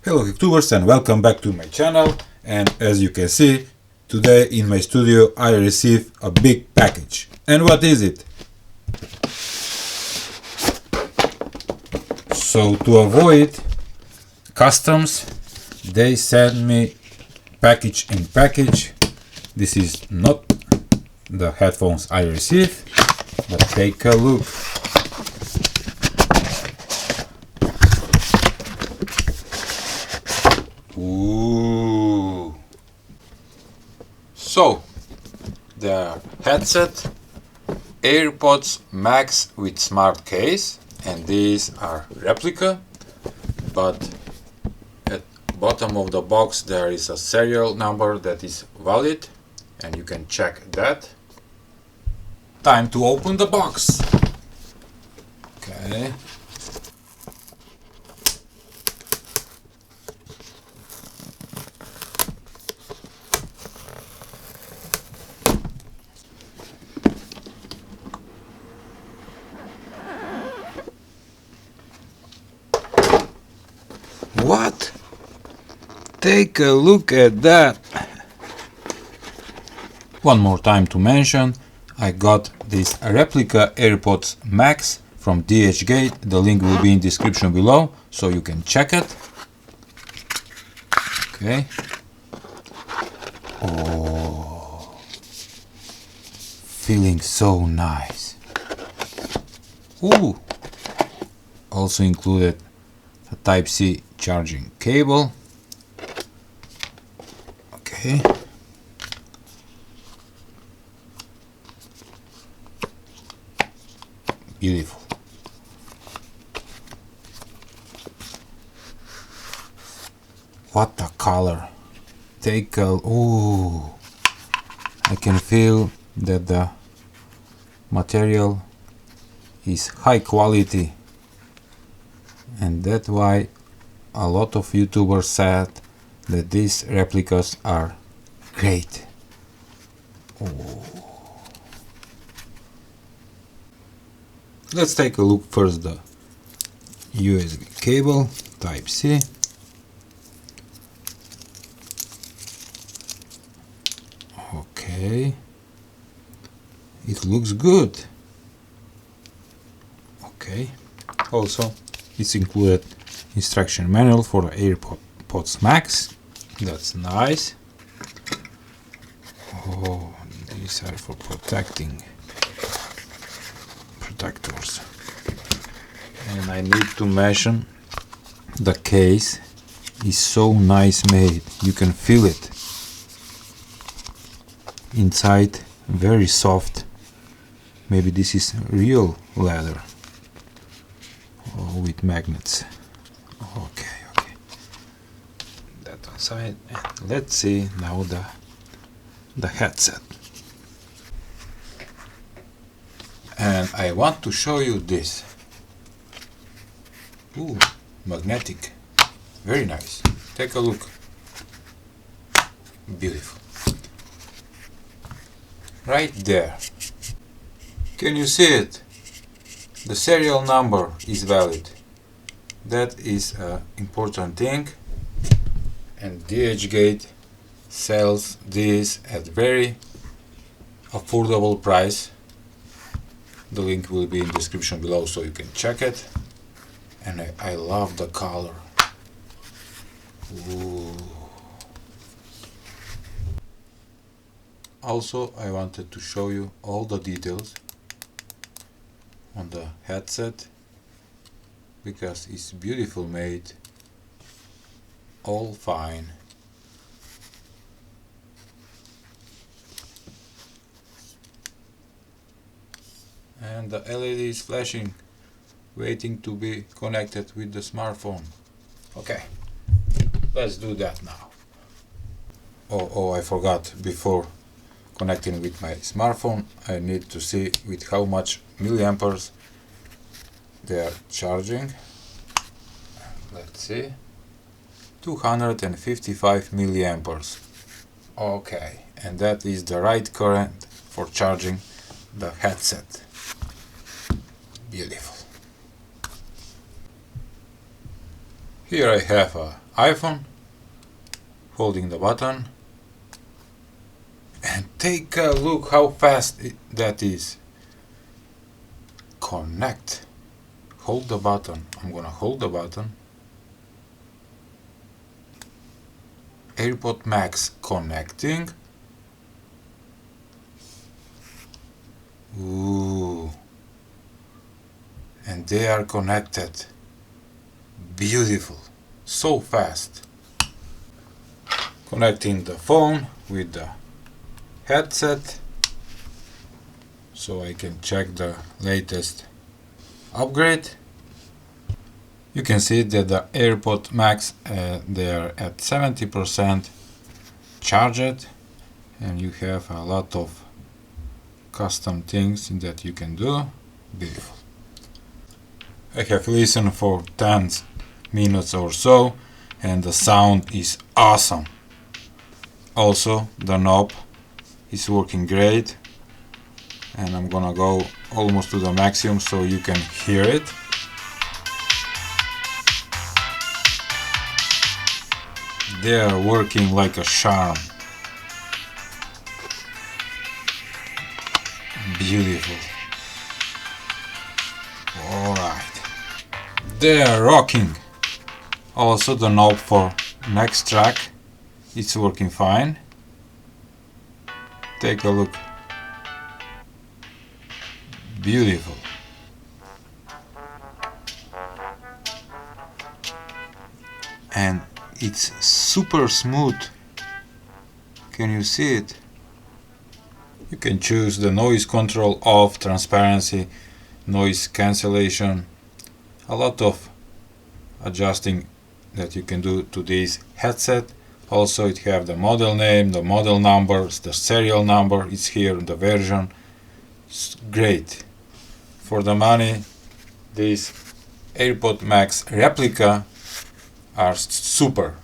Hello YouTubers and welcome back to my channel, and as you can see, today in my studio I received a big package. And what is it? So to avoid customs, they sent me package in package. This is not the headphones I received, but take a look. Ooh. So the headset Airpods MAX with smart case, and these are replica, but at bottom of the box there is a serial number that is valid and you can check that. Time to open the box. Okay. What? Take a look at that. One more time to mention, I got this replica Airpods MAX from DHgate. The link will be in description below, so you can check it. Okay. Oh, feeling so nice. Ooh. Also included a Type-C charging cable. Okay. Beautiful. What a color. Take a... Ooh. I can feel that the material is high quality, and that's why a lot of YouTubers said that these replicas are great. Ooh. Let's take a look first the USB cable, Type-C. Okay, it looks good. Okay, also it's included instruction manual for the Airpods MAX. That's nice. Oh, these are for protectors. And I need to mention, the case is so nice made. You can feel it inside, very soft. Maybe this is real leather. Oh, with magnets. Okay. That one side. And let's see now the headset. And I want to show you this. Ooh, magnetic. Very nice. Take a look. Beautiful. Right there. Can you see it? The serial number is valid. That is an important thing. And DHgate sells this at very affordable price. The link will be in the description below, so you can check it. And I love the color. Ooh. Also, I wanted to show you all the details on the headset, because it's beautiful made, all fine. And the LED is flashing, waiting to be connected with the smartphone. Okay, let's do that now. Oh, I forgot, before connecting with my smartphone, I need to see with how much milliamperes they are charging. Let's see, 255 milliamperes. Okay, and that is the right current for charging the headset. Beautiful. Here I have a iPhone, holding the button, and take a look how fast that is. Connect. Hold the button. I'm gonna hold the button. Airpods MAX connecting. Ooh. And they are connected. Beautiful. So fast. Connecting the phone with the headset so I can check the latest upgrade. You can see that the Airpods MAX they are at 70% charged, and you have a lot of custom things that you can do. Beautiful. I have listened for 10 minutes or so, and the sound is awesome. Also, the knob is working great, and I'm gonna go almost to the maximum so you can hear it. They are working like a charm. Beautiful. Alright. They are rocking. Also, the knob for next track, it's working fine. Take a look. Beautiful. And it's super smooth. Can you see it? You can choose the noise control off, transparency, noise cancellation. A lot of adjusting that you can do to this headset. Also, it have the model name, the model numbers, the serial number. It's here in the version. It's great. For the money, these Airpods MAX replica are super.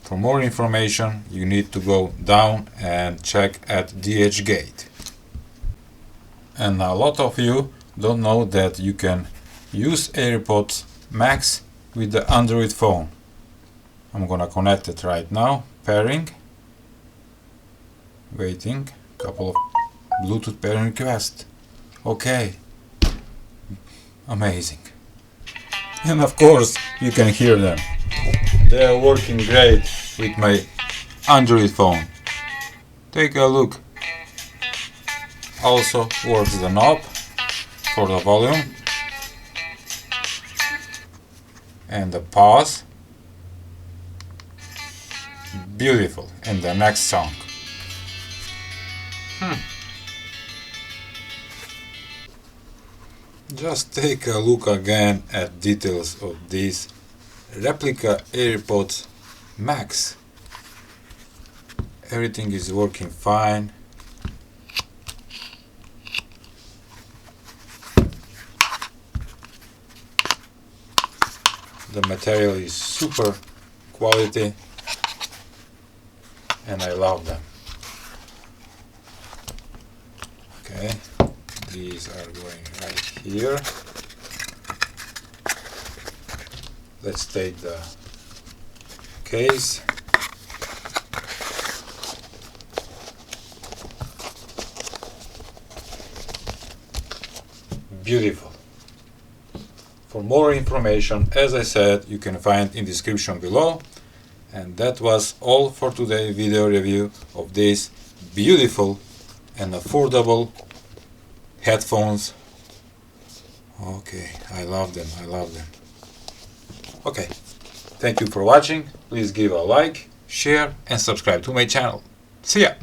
For more information, you need to go down and check at DHgate. And a lot of you don't know that you can use Airpods MAX with the Android phone. I'm gonna connect it right now. Pairing. Waiting. Couple of Bluetooth pairing requests. Okay. Amazing. And of course, you can hear them. They are working great with my Android phone. Take a look. Also works the knob for the volume and the pause. Beautiful. And the next song. Just take a look again at details of this replica Airpods MAX. Everything is working fine. The material is super quality and I love them. Okay, these are going right here. Let's take the case. Beautiful. For more information, as I said, you can find in description below. And that was all for today's video review of these beautiful and affordable headphones. Okay, I love them, I love them. Okay, thank you for watching. Please give a like, share and subscribe to my channel. See ya!